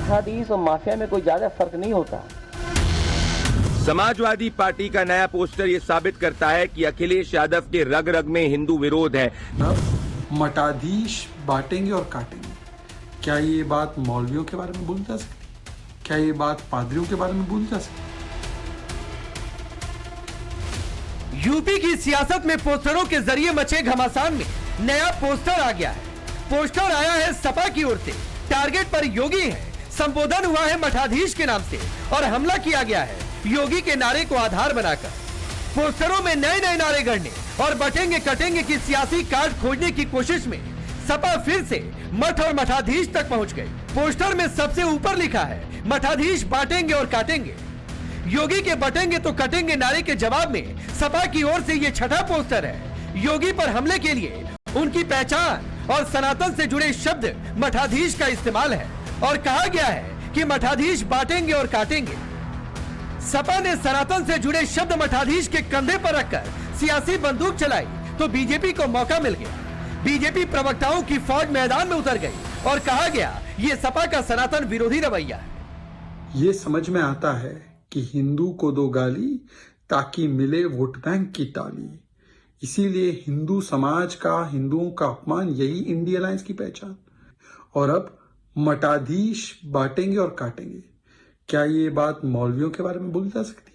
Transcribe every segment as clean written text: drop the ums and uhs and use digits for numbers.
मठाधीश और माफिया में कोई ज्यादा फर्क नहीं होता। समाजवादी पार्टी का नया पोस्टर ये साबित करता है कि अखिलेश यादव के रग रग में हिंदू विरोध है। मठाधीश बांटेंगे और काटेंगे, क्या ये बात मौलवियों के बारे में बोली जा सकती? क्या ये बात पादरियों के बारे में बोली जा सकती? यूपी की सियासत में पोस्टरों के जरिए मचे घमासान में नया पोस्टर आ गया है। पोस्टर आया है सपा की ओर से, टारगेट पर योगी है, संबोधन हुआ है मठाधीश के नाम से और हमला किया गया है योगी के नारे को आधार बनाकर। पोस्टरों में नए नए नारे गढ़ने और बटेंगे कटेंगे की सियासी कार्ड खोजने की कोशिश में सपा फिर से मठ और मठाधीश तक पहुंच गई। पोस्टर में सबसे ऊपर लिखा है मठाधीश बांटेंगे और काटेंगे। योगी के बटेंगे तो कटेंगे नारे के जवाब में सपा की ओर से ये छठा पोस्टर है। योगी पर हमले के लिए उनकी पहचान और सनातन से जुड़े शब्द मठाधीश का इस्तेमाल है और कहा गया है कि मठाधीश बांटेंगे और काटेंगे। सपा ने सनातन से जुड़े शब्द मठाधीश के कंधे पर रखकर सियासी बंदूक चलाई तो बीजेपी को मौका मिल गया। बीजेपी प्रवक्ताओं की फौज मैदान में उतर गई और कहा गया ये सपा का सनातन विरोधी रवैया है। ये समझ में आता है कि हिंदू को दो गाली ताकि मिले वोट बैंक की ताली। इसीलिए हिंदू समाज का, हिंदुओं का अपमान, यही इंडिया अलायंस की पहचान। और अब मठाधीश बांटेंगे और काटेंगे, क्या ये बात मौलवियों के बारे में बोली जा सकती?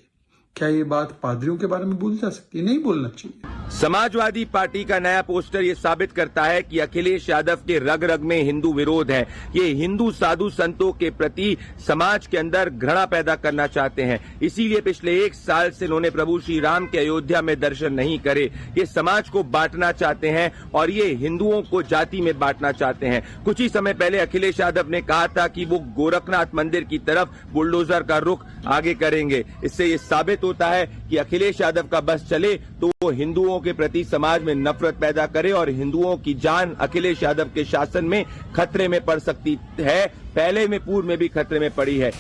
क्या ये बात पादरियों के बारे में बोली जा सकती? नहीं बोलना चाहिए। समाजवादी पार्टी का नया पोस्टर ये साबित करता है कि अखिलेश यादव के रग रग में हिंदू विरोध है। ये हिंदू साधु संतों के प्रति समाज के अंदर घृणा पैदा करना चाहते हैं। इसीलिए पिछले 1 साल से इन्होंने प्रभु श्री राम के अयोध्या में दर्शन नहीं करे। ये समाज को बांटना चाहते हैं और ये हिंदुओं को जाति में बांटना चाहते हैं। कुछ ही समय पहले अखिलेश यादव ने कहा था कि वो गोरखनाथ मंदिर की तरफ बुलडोजर का रुख आगे करेंगे। इससे ये साबित होता है कि अखिलेश यादव का बस चले तो वो हिंदुओं के प्रति समाज में नफरत पैदा करे और हिंदुओं की जान अखिलेश यादव के शासन में खतरे में पड़ सकती है। पहले में पूर्व में भी खतरे में पड़ी है।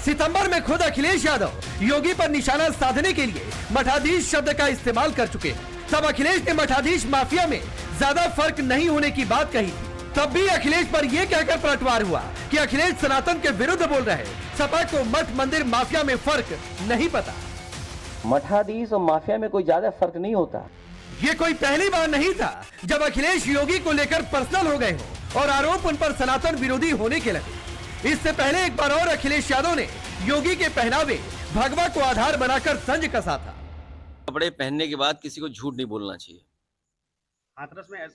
सितंबर में खुद अखिलेश यादव योगी पर निशाना साधने के लिए मठाधीश शब्द का इस्तेमाल कर चुके हैं। तब अखिलेश ने मठाधीश माफिया में ज्यादा फर्क नहीं होने की बात कही थी। तब भी अखिलेश पर यह कहकर पलटवार हुआ कि अखिलेश सनातन के विरुद्ध बोल रहे, सपा को मठ मंदिर माफिया में फर्क नहीं पता। मठाधीश और माफिया में कोई ज्यादा फर्क नहीं होता। ये कोई पहली बार नहीं था जब अखिलेश योगी को लेकर पर्सनल हो गए हो और आरोप उन पर सनातन विरोधी होने के लगे। इससे पहले एक बार और अखिलेश यादव ने योगी के पहनावे भगवा को आधार बनाकर संज कसा था। कपड़े पहनने के बाद किसी को झूठ नहीं बोलना चाहिए। हाथरस में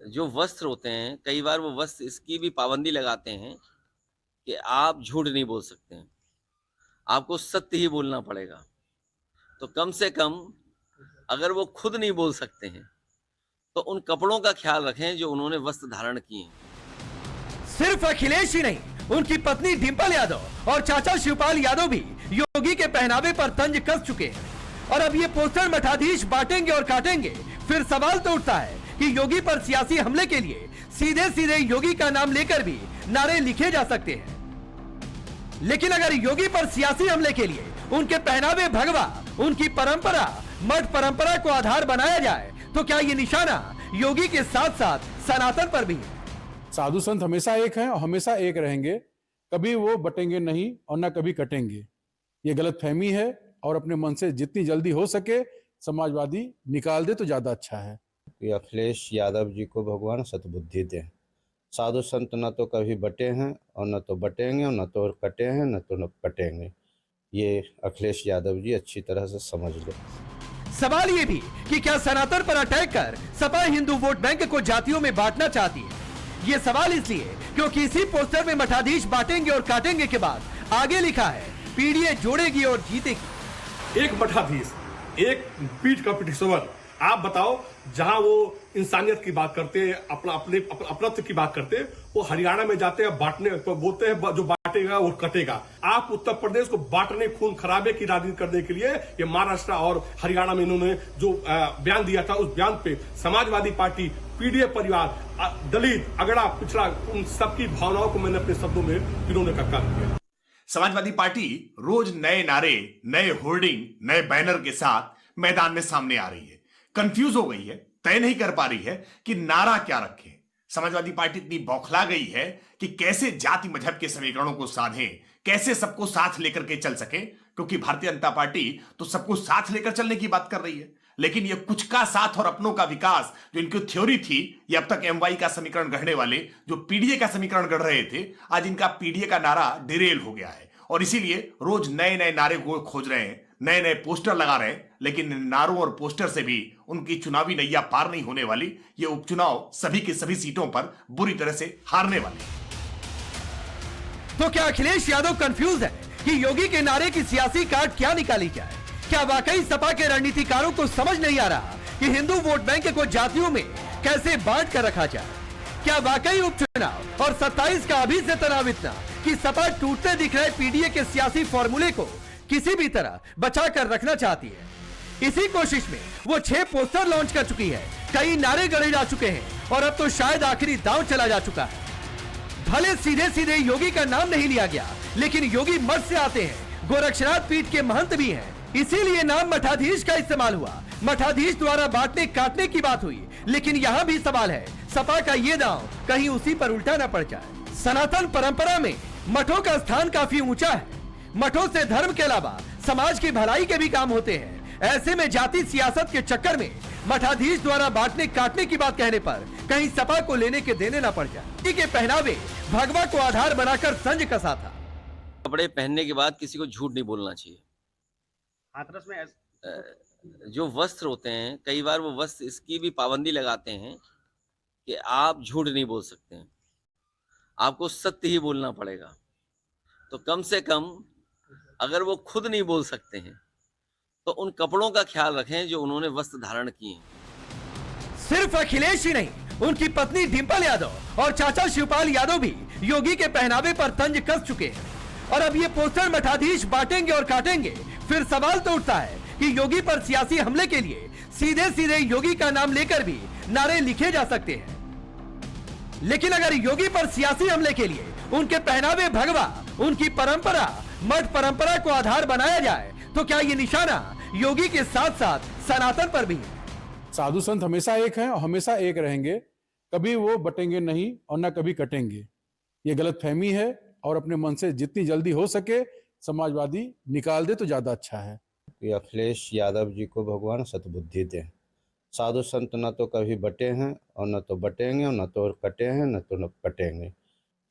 जो वस्त्र होते हैं, कई बार वो वस्त्र इसकी भी पाबंदी लगाते हैं कि आप झूठ नहीं बोल सकते हैं, आपको सत्य ही बोलना पड़ेगा। तो कम से कम अगर वो खुद नहीं बोल सकते हैं तो उन कपड़ों का ख्याल रखें जो उन्होंने वस्त्र धारण किए हैं। सिर्फ अखिलेश ही नहीं, उनकी पत्नी डिंपल यादव और चाचा शिवपाल यादव भी योगी के पहनावे पर तंज कस चुके हैं। और अब ये पोस्टर मठाधीश बांटेंगे और काटेंगे। फिर सवाल तो उठता है कि योगी पर सियासी हमले के लिए सीधे सीधे योगी का नाम लेकर भी नारे लिखे जा सकते हैं। लेकिन अगर योगी पर सियासी हमले के लिए उनके पहनावे भगवा, उनकी परंपरा, मठ परंपरा को आधार बनाया जाए तो क्या ये निशाना योगी के साथ साथ सनातन पर भी है? साधु संत हमेशा एक हैं और हमेशा एक रहेंगे। कभी वो बटेंगे नहीं और ना कभी कटेंगे। ये गलतफहमी है और अपने मन से जितनी जल्दी हो सके समाजवादी निकाल दे तो ज्यादा अच्छा है। अखिलेश यादव जी को भगवान सद्बुद्धि दें। साधु संत न तो कभी बटे हैं और न तो बटेंगे और न तो कटे हैं न तो कटेंगे। ये अखिलेश यादव जी अच्छी तरह से समझ लो। सवाल ये भी कि क्या सनातन पर अटैक कर सपा हिंदू वोट बैंक को जातियों में बांटना चाहती है? ये सवाल इसलिए क्योंकि इसी पोस्टर में मठाधीश बांटेंगे और काटेंगे के बाद आगे लिखा है पीडीए जोड़ेगी और जीतेगी। एक मठाधीश, एक पीठ का पिटिशनर, आप बताओ, जहां वो इंसानियत की बात करते हैं, अपनत्व की बात करते हैं, वो हरियाणा में जाते हैं बांटने, बोलते हैं जो बांटेगा वो कटेगा। आप उत्तर प्रदेश को बांटने, खून खराबे की राजनीति करने के लिए ये महाराष्ट्र और हरियाणा में इन्होंने जो बयान दिया था, उस बयान पे समाजवादी पार्टी, पीडीए परिवार, दलित, अगड़ा, पिछड़ा, उन सबकी भावनाओं को मैंने अपने शब्दों में पिरोने का काम किया। समाजवादी पार्टी रोज नए नारे, नए होर्डिंग, नए बैनर के साथ मैदान में सामने आ रही है। कंफ्यूज हो गई है, तय नहीं कर पा रही है कि नारा क्या रखे, समाजवादी पार्टी इतनी बौखला गई है कि कैसे जाति मजहब के समीकरणों को साधें, कैसे सबको साथ लेकर के चल सके, क्योंकि भारतीय जनता पार्टी तो सबको साथ लेकर चलने की बात कर रही है, लेकिन ये कुछ का साथ और अपनों का विकास जो इनकी थ्योरी थी, ये अब तक एमवाई का समीकरण गढ़ने वाले जो पीडीए का समीकरण गढ़ रहे थे, आज इनका पीडीए का नारा डिरेल हो गया है और इसीलिए रोज नए नए नारे को खोज रहे हैं, नए नए पोस्टर लगा रहे हैं, लेकिन इन नारों और पोस्टर से भी उनकी चुनावी नैया पार नहीं होने वाली। ये उपचुनाव सभी की सभी सीटों पर बुरी तरह से हारने वाले। तो क्या अखिलेश यादव कंफ्यूज है कि योगी के नारे की सियासी कार्ड क्या निकाली जाए? क्या वाकई सपा के रणनीतिकारों को समझ नहीं आ रहा कि हिंदू वोट बैंक को जातियों में कैसे बांट कर रखा जाए? क्या वाकई उपचुनाव और 27 का अभी से तनाव इतना कि सपा टूटते दिख रहे पीडीए के सियासी फॉर्मूले को किसी भी तरह बचा कर रखना चाहती है? इसी कोशिश में वो 6 पोस्टर लॉन्च कर चुकी है, कई नारे गढ़े जा चुके हैं और अब तो शायद आखिरी दांव चला जा चुका है। भले सीधे सीधे योगी का नाम नहीं लिया गया, लेकिन योगी मठ से आते हैं, गोरक्षनाथ पीठ के महंत भी हैं, इसीलिए नाम मठाधीश का इस्तेमाल हुआ। मठाधीश द्वारा बांटने काटने की बात हुई, लेकिन यहाँ भी सवाल है, सपा का ये दांव कहीं उसी पर उल्टा न पड़ जाए। सनातन परंपरा में मठों का स्थान काफी ऊंचा है। मठों से धर्म के अलावा समाज की भलाई के भी काम होते हैं। ऐसे में जाति सियासत के चक्कर में मठाधीश द्वारा बांटने काटने की बात कहने पर कहीं सपा को लेने के देने न पड़ जाए। के पहनावे भगवा को आधार बनाकर संज कसा था। कपड़े पहनने के बाद किसी को झूठ नहीं बोलना चाहिए। हाथरस में जो वस्त्र होते हैं, कई बार वो वस्त्र इसकी भी पाबंदी लगाते हैं कि आप झूठ नहीं बोल सकते हैं, आपको सत्य ही बोलना पड़ेगा। तो कम से कम अगर वो खुद नहीं बोल सकते हैं तो उन कपड़ों का ख्याल रखें जो उन्होंने वस्त्र धारण किए हैं। सिर्फ अखिलेश ही नहीं, उनकी पत्नी डिंपल यादव और चाचा शिवपाल यादव भी योगी के पहनावे पर तंज कस चुके हैं और अब ये पोस्टर मठाधीश बांटेंगे और काटेंगे। फिर सवाल तो उठता है कि योगी पर सियासी हमले के लिए सीधे सीधे योगी का नाम लेकर भी नारे लिखे जा सकते हैं, लेकिन अगर योगी पर सियासी हमले के लिए उनके पहनावे भगवा, उनकी परंपरा मठ परंपरा को आधार बनाया जाए तो क्या ये निशाना योगी के साथ साथ सनातन पर भी है? साधु संत हमेशा एक हैं और हमेशा एक रहेंगे, कभी वो बटेंगे नहीं और ना कभी कटेंगे। ये गलतफहमी है और अपने मन से जितनी जल्दी हो सके समाजवादी निकाल दे तो ज्यादा अच्छा है। कि अखिलेश यादव जी को भगवान सतबुद्धि दें। साधु संत न तो कभी बटे हैं और न तो बटेंगे और न तो कटे हैं न तो कटेंगे।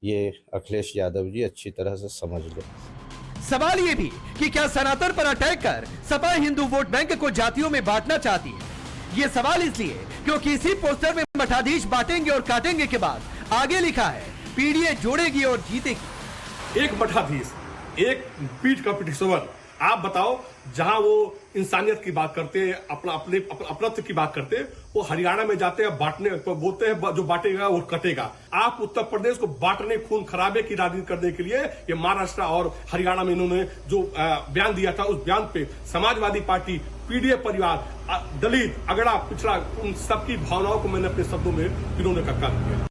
ये अखिलेश यादव जी अच्छी तरह से समझ लें। सवाल ये भी कि क्या सनातन पर अटैक कर सपा हिंदू वोट बैंक को जातियों में बांटना चाहती है? ये सवाल इसलिए क्योंकि इसी पोस्टर में मठाधीश बांटेंगे और काटेंगे के बाद आगे लिखा है, पीडीए जोड़ेगी और जीतेगी। एक मठाधीश, एक पीठ का पिटिशनर, आप बताओ, जहां वो इंसानियत की बात करते हैं, अपनत्व की बात करते हैं, वो हरियाणा में जाते हैं, बांटने बोलते हैं जो बांटेगा वो कटेगा। आप उत्तर प्रदेश को बांटने, खून खराबे की राजनीति करने के लिए ये महाराष्ट्र और हरियाणा में इन्होंने जो बयान दिया था, उस बयान पे समाजवादी पार्टी, पीडीए परिवार, दलित, अगड़ा, पिछड़ा, उन सबकी भावनाओं को मैंने अपने शब्दों में इन्होंने कक्का दिया।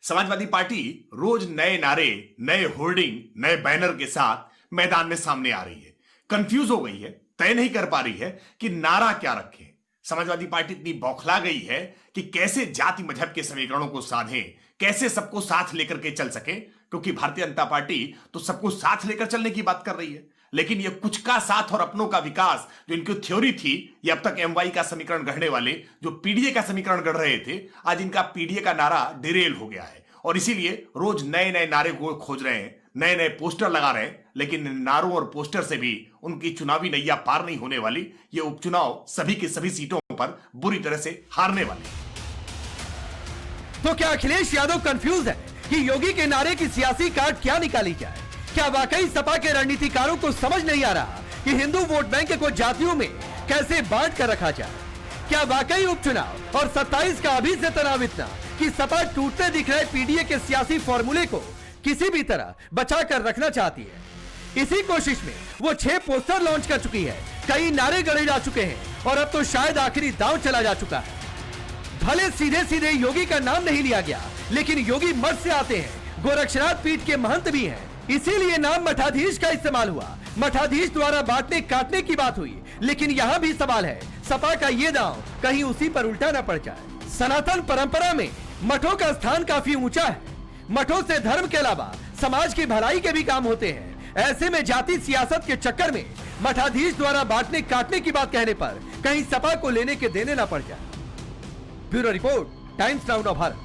समाजवादी पार्टी रोज नए नारे, नए होर्डिंग, नए बैनर के साथ मैदान में सामने आ रही है। कंफ्यूज हो गई है, तय नहीं कर पा रही है कि नारा क्या रखे। समाजवादी पार्टी इतनी बौखला गई है कि कैसे जाति मजहब के समीकरणों को साधें, कैसे सबको साथ लेकर के चल सके, क्योंकि भारतीय जनता पार्टी तो सबको साथ लेकर चलने की बात कर रही है, लेकिन ये कुछ का साथ और अपनों का विकास जो इनकी थ्योरी थी, ये अब तक एमवाई का समीकरण गढ़ने वाले जो पीडीए का समीकरण गढ़ रहे थे, आज इनका पीडीए का नारा डिरेल हो गया है और इसीलिए रोज नए नए नारे को खोज रहे हैं, नए नए पोस्टर लगा रहे हैं, लेकिन इन नारों और पोस्टर से भी उनकी चुनावी नैया पार नहीं होने वाली। ये उपचुनाव सभी की सभी सीटों पर बुरी तरह से हारने वाले। तो क्या अखिलेश यादव कंफ्यूज है कि योगी के नारे की सियासी कार्ड क्या निकाली जाए? क्या वाकई सपा के रणनीतिकारों को समझ नहीं आ रहा कि हिंदू वोट बैंक को जातियों में कैसे बांट कर रखा जाए? क्या वाकई उपचुनाव और 27 का अभी से तनाव इतना कि सपा टूटते दिख रहे पीडीए के सियासी फॉर्मूले को किसी भी तरह बचा कर रखना चाहती है? इसी कोशिश में वो 6 पोस्टर लॉन्च कर चुकी है, कई नारे गढ़े जा चुके हैं और अब तो शायद आखिरी दांव चला जा चुका है। भले सीधे सीधे योगी का नाम नहीं लिया गया, लेकिन योगी मठ से आते हैं, गोरक्षनाथ पीठ के महंत भी हैं, इसीलिए नाम मठाधीश का इस्तेमाल हुआ। मठाधीश द्वारा बांटने काटने की बात हुई, लेकिन यहाँ भी सवाल है, सपा का ये दांव कहीं उसी पर उल्टा न पड़ जाए। सनातन परंपरा में मठों का स्थान काफी ऊंचा है। मठों से धर्म के अलावा समाज की भलाई के भी काम होते हैं। ऐसे में जाति सियासत के चक्कर में मठाधीश द्वारा बांटने काटने की बात कहने पर कहीं सपा को लेने के देने ना पड़ जाए। Bureau report, times now Bharat.